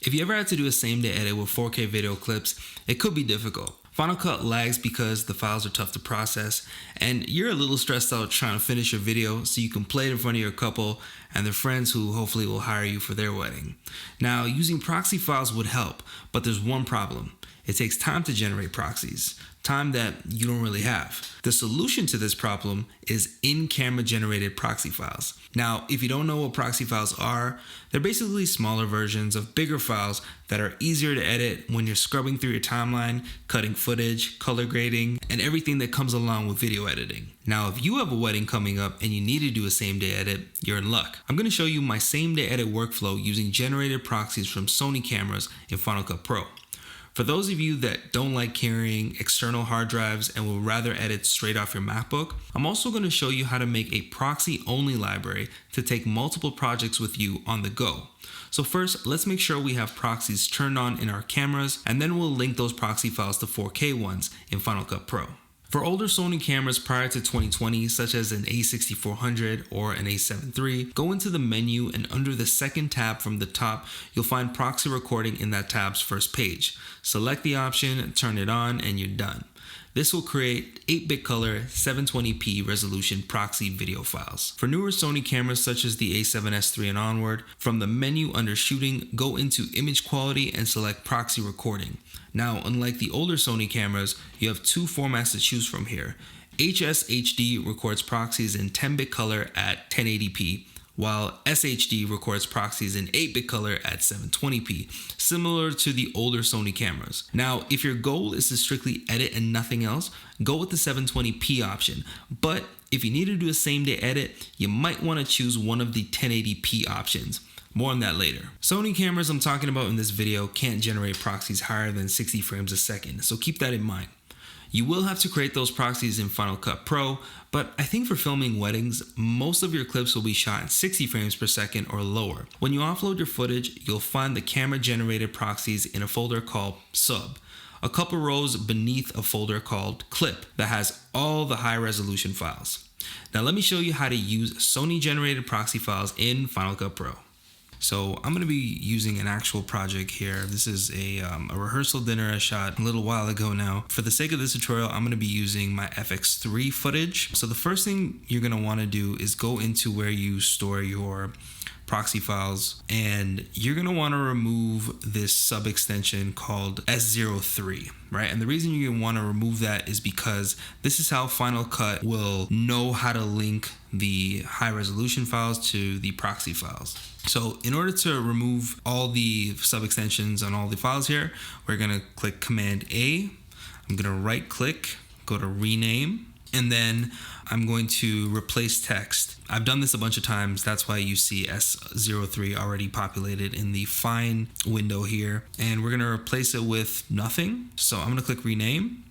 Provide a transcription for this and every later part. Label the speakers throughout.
Speaker 1: If you ever had to do a same-day edit with 4K video clips, it could be difficult. Final Cut lags because the files are tough to process, and you're a little stressed out trying to finish your video so you can play it in front of your couple and their friends who hopefully will hire you for their wedding. Now, using proxy files would help, but there's one problem. It takes time to generate proxies, time that you don't really have. The solution to this problem is in-camera generated proxy files. Now, if you don't know what proxy files are, they're basically smaller versions of bigger files that are easier to edit when you're scrubbing through your timeline, cutting footage, color grading, and everything that comes along with video editing. Now, if you have a wedding coming up and you need to do a same-day edit, you're in luck. I'm going to show you my same-day edit workflow using generated proxies from Sony cameras in Final Cut Pro. For those of you that don't like carrying external hard drives and will rather edit straight off your MacBook, I'm also going to show you how to make a proxy-only library to take multiple projects with you on the go. So first, let's make sure we have proxies turned on in our cameras, and then we'll link those proxy files to 4K ones in Final Cut Pro. For older Sony cameras prior to 2020, such as an a6400 or an a7 III, go into the menu and under the second tab from the top, you'll find proxy recording in that tab's first page. Select the option, turn it on, and you're done. This will create 8-bit color 720p resolution proxy video files. For newer Sony cameras such as the a7S III and onward, from the menu under shooting, go into image quality and select proxy recording. Now, unlike the older Sony cameras, you have two formats to choose from here. HSHD records proxies in 10-bit color at 1080p, while SHD records proxies in 8-bit color at 720p, similar to the older Sony cameras. Now, if your goal is to strictly edit and nothing else, go with the 720p option. But if you need to do a same-day edit, you might want to choose one of the 1080p options. More on that later. Sony cameras I'm talking about in this video can't generate proxies higher than 60 frames a second, so keep that in mind. You will have to create those proxies in Final Cut Pro, but I think for filming weddings, most of your clips will be shot in 60 frames per second or lower. When you offload your footage, you'll find the camera-generated proxies in a folder called Sub, a couple rows beneath a folder called Clip that has all the high-resolution files. Now let me show you how to use Sony-generated proxy files in Final Cut Pro. So I'm going to be using an actual project here. This is a rehearsal dinner I shot a little while ago now. For the sake of this tutorial, I'm going to be using my FX3 footage. So the first thing you're going to want to do is go into where you store your proxy files, and you're going to want to remove this sub extension called S03, right? And the reason you're going to want to remove that is because this is how Final Cut will know how to link the high resolution files to the proxy files. So in order to remove all the sub extensions on all the files here, we're going to click Command A. I'm going to right click, go to rename, and then I'm going to replace text. I've done this a bunch of times. That's why you see S03 already populated in the Find window here. And we're going to replace it with nothing. So I'm going to click rename.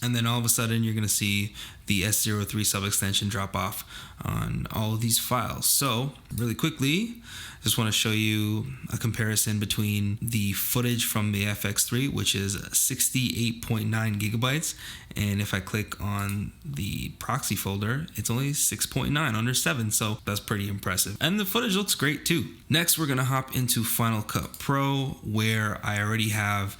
Speaker 1: And then all of a sudden you're going to see the S03 sub extension drop off on all of these files. So really quickly, just want to show you a comparison between the footage from the FX3, which is 68.9 gigabytes. And if I click on the proxy folder, it's only 6.9, under 7. So that's pretty impressive. And the footage looks great too. Next, we're going to hop into Final Cut Pro, where I already have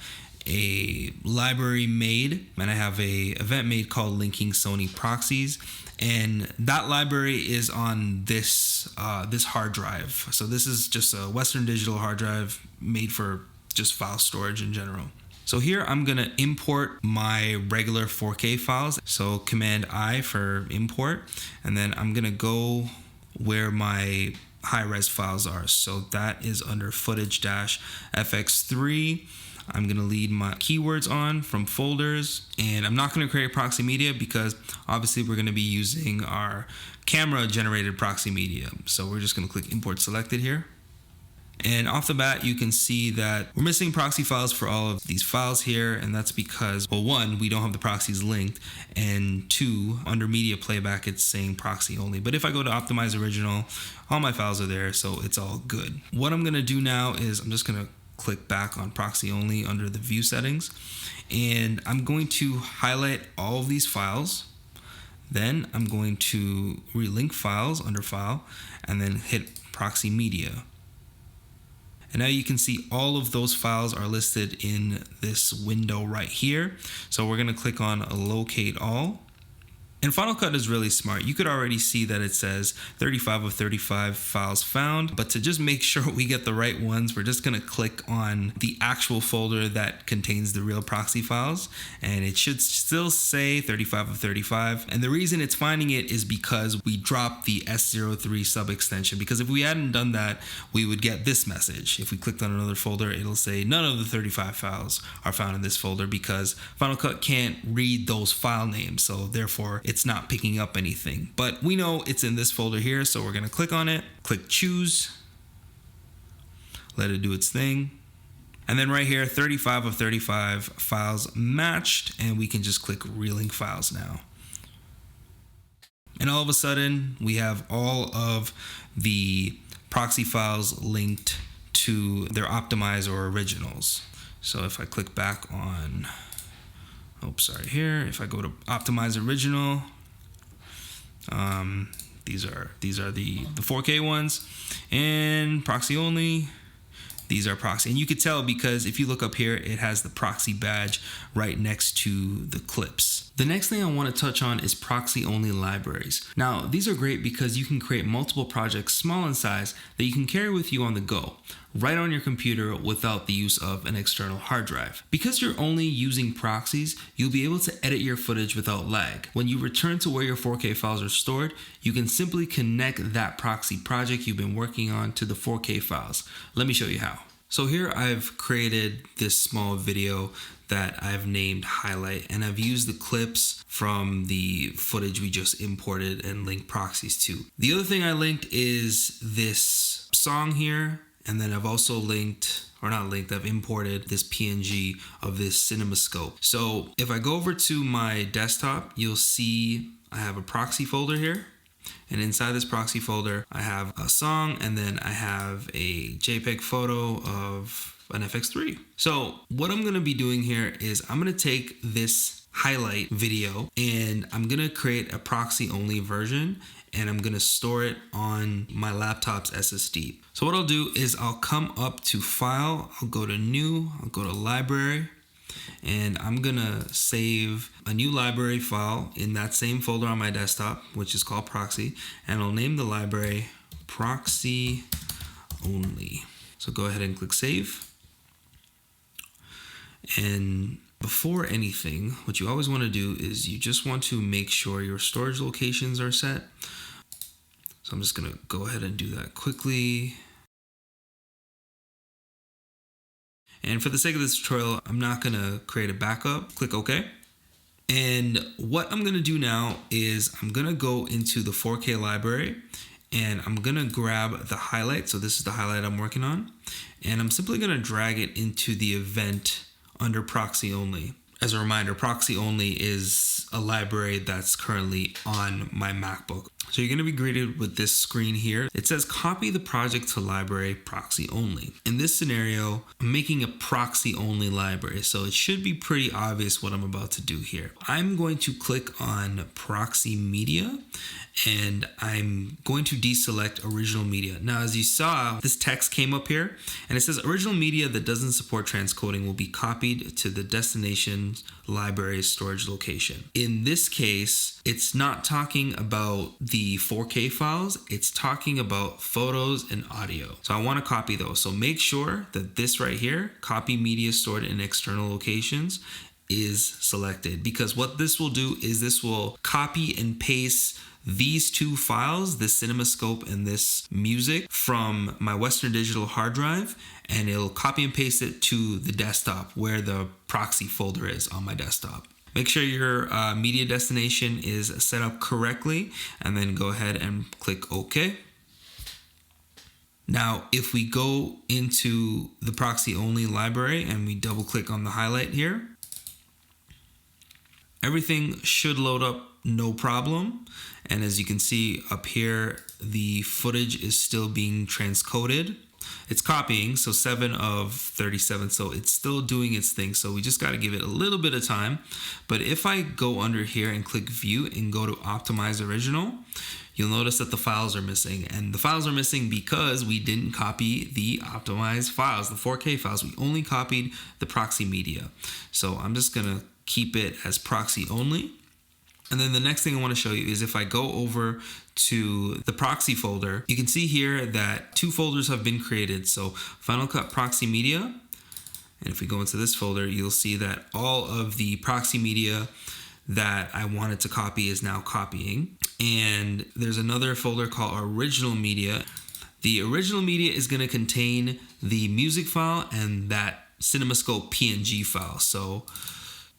Speaker 1: a library made, and I have a event made called Linking Sony Proxies, and that library is on this hard drive. So this is just a Western Digital hard drive made for just file storage in general. So here I'm gonna import my regular 4K files. So Command I for import, and then I'm gonna go where my high-res files are. So that is under footage-fx3. I'm going to leave my keywords on from folders, and I'm not going to create proxy media because obviously we're going to be using our camera generated proxy media. So we're just going to click import selected here. And off the bat, you can see that we're missing proxy files for all of these files here. And that's because, well, one, we don't have the proxies linked, and two, under media playback, it's saying proxy only. But if I go to optimize original, all my files are there, so it's all good. What I'm going to do now is I'm just going to click back on proxy only under the view settings, and I'm going to highlight all of these files. Then I'm going to relink files under file and then hit proxy media. And now you can see all of those files are listed in this window right here. So we're going to click on locate all. And Final Cut is really smart. You could already see that it says 35 of 35 files found, but to just make sure we get the right ones, we're just gonna click on the actual folder that contains the real proxy files, and it should still say 35 of 35. And the reason it's finding it is because we dropped the S03 sub extension, because if we hadn't done that, we would get this message. If we clicked on another folder, it'll say none of the 35 files are found in this folder, because Final Cut can't read those file names, so therefore it's not picking up anything. But we know it's in this folder here, so we're gonna click on it, click choose, let it do its thing. And then right here, 35 of 35 files matched, and we can just click relink files now. And all of a sudden, we have all of the proxy files linked to their optimized or originals. So if I click back on, if I go to optimize original, these are the 4K ones, and proxy only, these are proxy. And you could tell because if you look up here, it has the proxy badge right next to the clips. The next thing I want to touch on is proxy only libraries. Now, these are great because you can create multiple projects small in size that you can carry with you on the go, right on your computer without the use of an external hard drive. Because you're only using proxies, you'll be able to edit your footage without lag. When you return to where your 4K files are stored, you can simply connect that proxy project you've been working on to the 4K files. Let me show you how. So here I've created this small video that I've named highlight, and I've used the clips from the footage we just imported and linked proxies to. The other thing I linked is this song here, and then I've also I've imported this PNG of this CinemaScope. So if I go over to my desktop, you'll see I have a proxy folder here. And inside this proxy folder, I have a song, and then I have a JPEG photo of an FX3. So what I'm gonna be doing here is I'm gonna take this highlight video and I'm gonna create a proxy only version, and I'm gonna store it on my laptop's SSD. So what I'll do is I'll come up to File, I'll go to New, I'll go to Library, and I'm gonna save a new library file in that same folder on my desktop, which is called Proxy, and I'll name the library Proxy Only. So go ahead and click Save. And before anything, what you always want to do is you just want to make sure your storage locations are set. So I'm just gonna go ahead and do that quickly. And for the sake of this tutorial, I'm not gonna create a backup. Click OK. And what I'm gonna do now is I'm gonna go into the 4K library, and I'm gonna grab the highlight. So this is the highlight I'm working on. And I'm simply gonna drag it into the event under proxy only. As a reminder, proxy only is a library that's currently on my MacBook. So you're gonna be greeted with this screen here. It says copy the project to library proxy only. In this scenario, I'm making a proxy only library, so it should be pretty obvious what I'm about to do here. I'm going to click on proxy media, and I'm going to deselect original media. Now, as you saw, this text came up here, and it says original media that doesn't support transcoding will be copied to the destination library storage location. In this case, it's not talking about the 4K files, it's talking about photos and audio. So I want to copy those. So make sure that this right here, copy media stored in external locations, is selected, because what this will do is this will copy and paste these two files, this CinemaScope and this music, from my Western Digital hard drive, and it'll copy and paste it to the desktop where the proxy folder is on my desktop. Make sure your media destination is set up correctly, and then go ahead and click OK. Now, if we go into the proxy only library and we double click on the highlight here, everything should load up no problem. And as you can see up here, the footage is still being transcoded. It's copying, so 7 of 37, so it's still doing its thing. So we just got to give it a little bit of time. But if I go under here and click view and go to optimize original, you'll notice that the files are missing. And the files are missing because we didn't copy the optimized files, the 4K files. We only copied the proxy media. So I'm just gonna keep it as proxy only. And then the next thing I want to show you is if I go over to the proxy folder, you can see here that 2 folders have been created. So Final Cut Proxy Media. And if we go into this folder, you'll see that all of the proxy media that I wanted to copy is now copying. And there's another folder called Original Media. The original media is going to contain the music file and that CinemaScope PNG file. So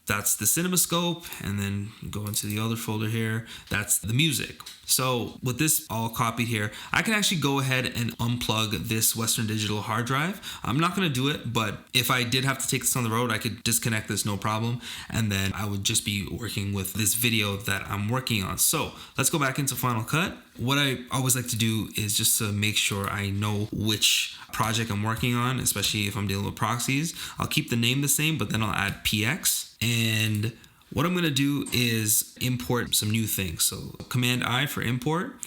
Speaker 1: that's the CinemaScope, and then go into the other folder here. That's the music. So with this all copied here, I can actually go ahead and unplug this Western Digital hard drive. I'm not going to do it, but if I did have to take this on the road, I could disconnect this, no problem. And then I would just be working with this video that I'm working on. So let's go back into Final Cut. What I always like to do is just to make sure I know which project I'm working on, especially if I'm dealing with proxies. I'll keep the name the same, but then I'll add PX. And what I'm going to do is import some new things. So Command I for import,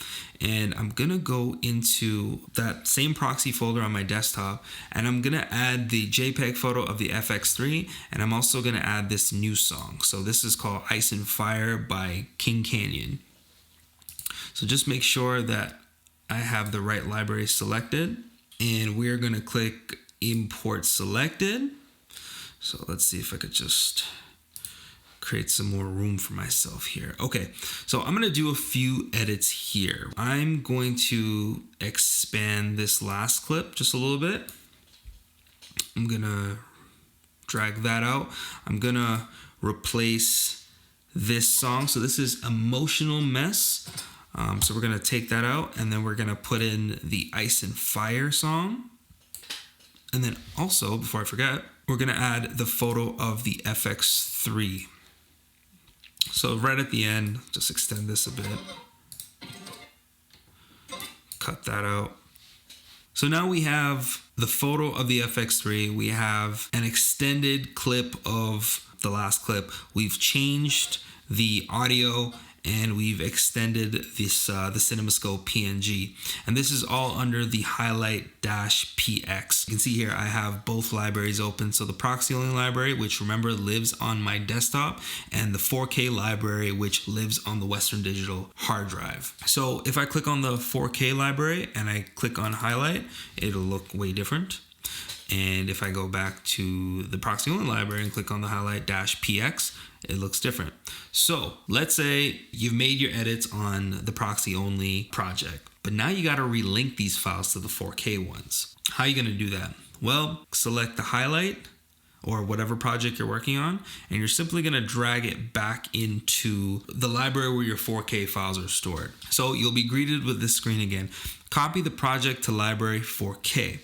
Speaker 1: and I'm going to go into that same proxy folder on my desktop, and I'm going to add the JPEG photo of the FX3, and I'm also going to add this new song. So this is called Ice and Fire by King Canyon. So just make sure that I have the right library selected, and we're going to click import selected. So let's see if I could just create some more room for myself here. Okay, so I'm gonna do a few edits here. I'm going to expand this last clip just a little bit. I'm gonna drag that out. I'm gonna replace this song. So this is Emotional Mess. So we're gonna take that out, and then we're gonna put in the Ice and Fire song. And then also, before I forget, we're gonna add the photo of the FX3. So right at the end, just extend this a bit. Cut that out. So now we have the photo of the FX3. We have an extended clip of the last clip. We've changed the audio, and we've extended this the CinemaScope PNG. And this is all under the highlight-px. You can see here I have both libraries open. So the proxy-only library, which remember lives on my desktop, and the 4K library, which lives on the Western Digital hard drive. So if I click on the 4K library and I click on highlight, it'll look way different. And if I go back to the proxy-only library and click on the highlight-px, it looks different. So let's say you've made your edits on the proxy-only project, but now you got to relink these files to the 4K ones. How are you going to do that? Well, select the highlight or whatever project you're working on, and you're simply going to drag it back into the library where your 4K files are stored. So you'll be greeted with this screen again. Copy the project to library 4K.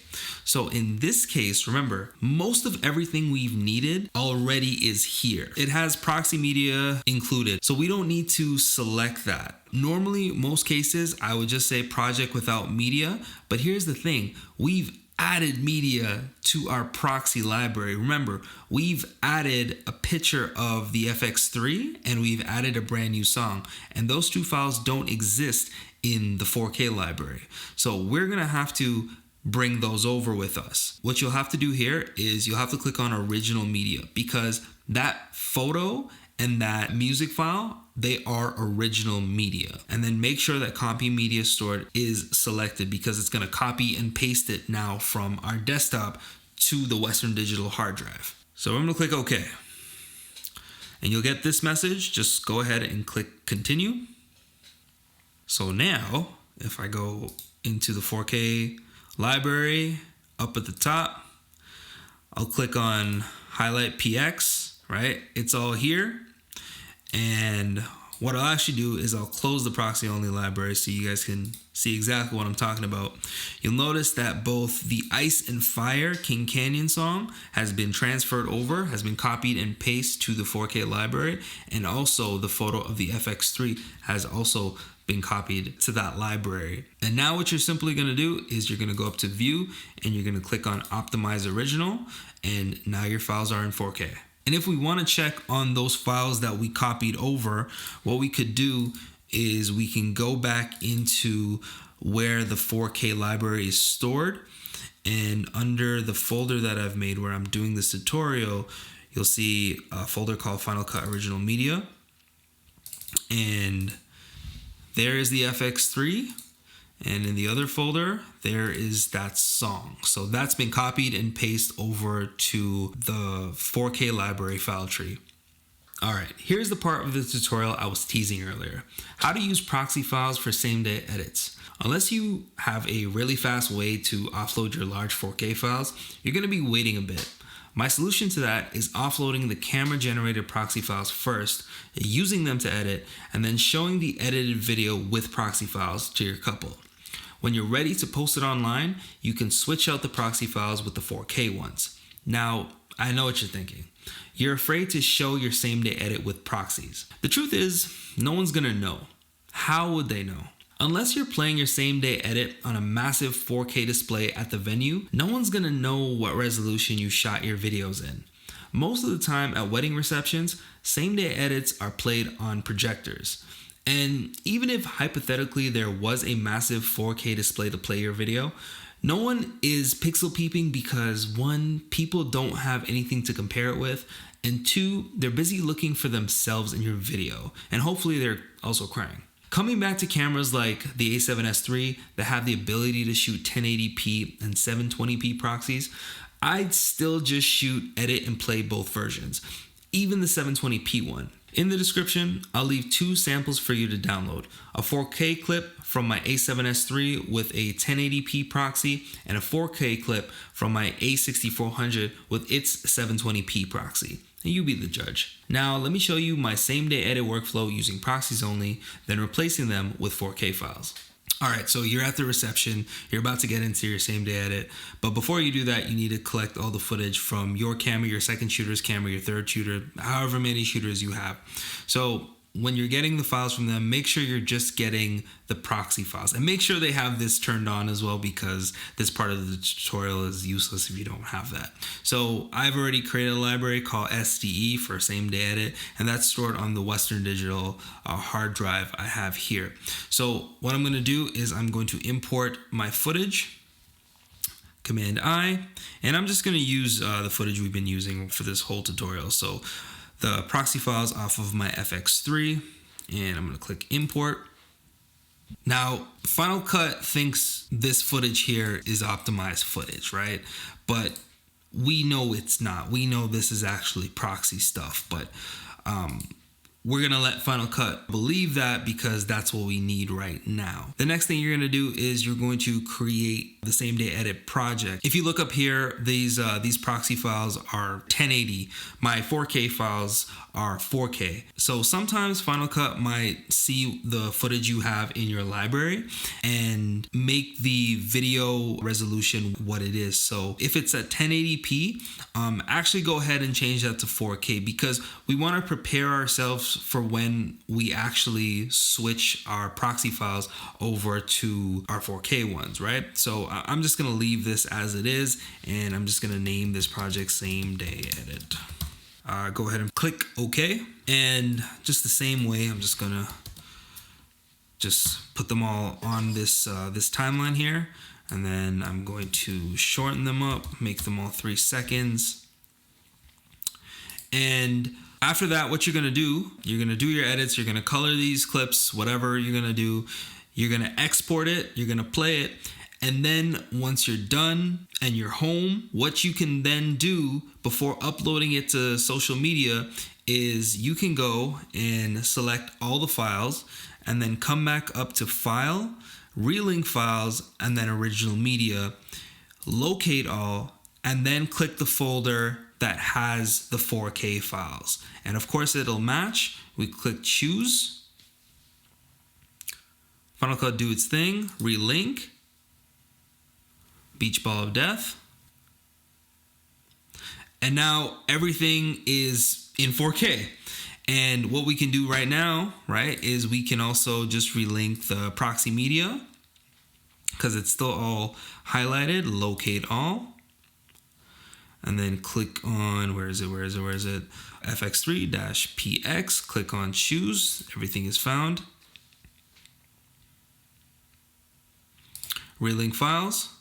Speaker 1: So in this case, remember, most of everything we've needed already is here. It has proxy media included, so we don't need to select that. Normally, most cases, I would just say project without media, but here's the thing, we've added media to our proxy library. Remember, we've added a picture of the FX3 and we've added a brand new song, and those 2 files don't exist in the 4K library. So we're gonna have to bring those over with us. What you'll have to do here is you'll have to click on original media, because that photo and that music file, they are original media. And then make sure that copy media stored is selected, because it's gonna copy and paste it now from our desktop to the Western Digital hard drive. So I'm gonna click OK. And you'll get this message. Just go ahead and click continue. So now, if I go into the 4K library up at the top, I'll click on highlight PX, right? It's all here. And what I'll actually do is I'll close the proxy only library so you guys can see exactly what I'm talking about. You'll notice that both the Ice and Fire King Canyon song has been transferred over, has been copied and pasted to the 4K library, and also the photo of the FX3 has also been copied to that library. And now what you're simply going to do is you're going to go up to view and you're going to click on optimize original, and now your files are in 4K. And if we want to check on those files that we copied over, what we could do is we can go back into where the 4K library is stored, and under the folder that I've made where I'm doing this tutorial, you'll see a folder called Final Cut Original Media, and there is the FX3, and in the other folder there is that song. So that's been copied and pasted over to the 4K library file tree. Alright, here's the part of the tutorial I was teasing earlier. How to use proxy files for same-day edits. Unless you have a really fast way to offload your large 4K files, you're going to be waiting a bit. My solution to that is offloading the camera-generated proxy files first, using them to edit, and then showing the edited video with proxy files to your couple. When you're ready to post it online, you can switch out the proxy files with the 4K ones. Now, I know what you're thinking. You're afraid to show your same-day edit with proxies. The truth is, no one's gonna know. How would they know? Unless you're playing your same-day edit on a massive 4K display at the venue, no one's gonna know what resolution you shot your videos in. Most of the time at wedding receptions, same-day edits are played on projectors. And even if hypothetically there was a massive 4K display to play your video, no one is pixel peeping because 1, people don't have anything to compare it with, and 2, they're busy looking for themselves in your video, and hopefully they're also crying. Coming back to cameras like the A7S III that have the ability to shoot 1080p and 720p proxies, I'd still just shoot, edit, and play both versions, even the 720p one. In the description, I'll leave 2 samples for you to download. A 4K clip from my A7S III with a 1080p proxy, and a 4K clip from my A6400 with its 720p proxy. And you be the judge. Now let me show you my same-day edit workflow using proxies only, then replacing them with 4K files. Alright, so you're at the reception, you're about to get into your same-day edit, but before you do that, you need to collect all the footage from your camera, your second shooter's camera, your third shooter, however many shooters you have. So when you're getting the files from them, make sure you're just getting the proxy files, and make sure they have this turned on as well, because this part of the tutorial is useless if you don't have that. So I've already created a library called SDE for same-day edit, and that's stored on the Western Digital hard drive I have here. So what I'm going to do is I'm going to import my footage, Command I, and I'm just going to use the footage we've been using for this whole tutorial. So the proxy files off of my FX3, and I'm going to click import. Now, Final Cut thinks this footage here is optimized footage, right? But we know it's not. We know this is actually proxy stuff, but we're going to let Final Cut believe that because that's what we need right now. The next thing you're going to do is you're going to create the same-day edit project. If you look up here, these proxy files are 1080. My 4K files are 4K. So sometimes Final Cut might see the footage you have in your library and make the video resolution what it is. So if it's at 1080p, actually go ahead and change that to 4K, because we want to prepare ourselves for when we actually switch our proxy files over to our 4K ones, right? So I'm just going to leave this as it is, and I'm just going to name this project Same Day Edit. Go ahead and click OK, and just the same way, I'm just going to just put them all on this timeline here, and then I'm going to shorten them up, make them all 3 seconds. And after that, what you're going to do, you're going to do your edits, you're going to color these clips, whatever you're going to do, you're going to export it, you're going to play it, and then once you're done and you're home, what you can then do before uploading it to social media is you can go and select all the files and then come back up to File, Relink Files, and then Original Media, locate all, and then click the folder that has the 4K files. And of course it'll match. We click Choose. Final Cut do its thing, relink, Beach Ball of Death. And now everything is in 4K. And what we can do right now, right, is we can also just relink the proxy media because it's still all highlighted, locate all. And then click on, where is it? FX3-PX, click on choose, everything is found. relink files,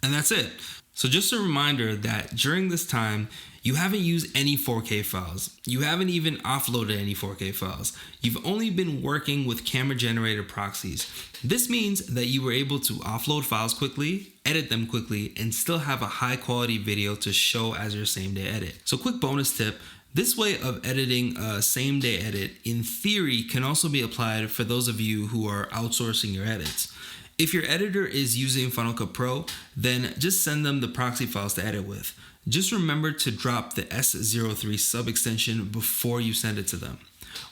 Speaker 1: and that's it. So just a reminder that during this time, you haven't used any 4K files. You haven't even offloaded any 4K files. You've only been working with camera-generated proxies. This means that you were able to offload files quickly, edit them quickly, and still have a high-quality video to show as your same-day edit. So quick bonus tip, this way of editing a same-day edit, in theory, can also be applied for those of you who are outsourcing your edits. If your editor is using Final Cut Pro, then just send them the proxy files to edit with. Just remember to drop the S03 sub-extension before you send it to them.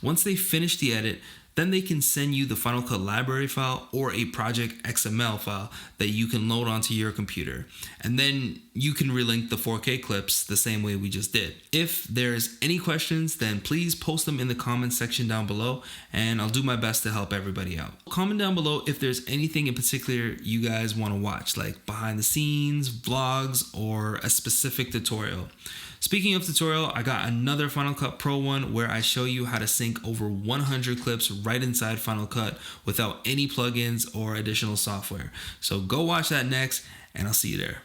Speaker 1: Once they finish the edit, then they can send you the Final Cut library file or a project XML file that you can load onto your computer. And then you can relink the 4K clips the same way we just did. If there's any questions, then please post them in the comments section down below, and I'll do my best to help everybody out. Comment down below if there's anything in particular you guys want to watch, like behind the scenes, vlogs, or a specific tutorial. Speaking of tutorial, I got another Final Cut Pro one where I show you how to sync over 100 clips right inside Final Cut without any plugins or additional software. So go watch that next, and I'll see you there.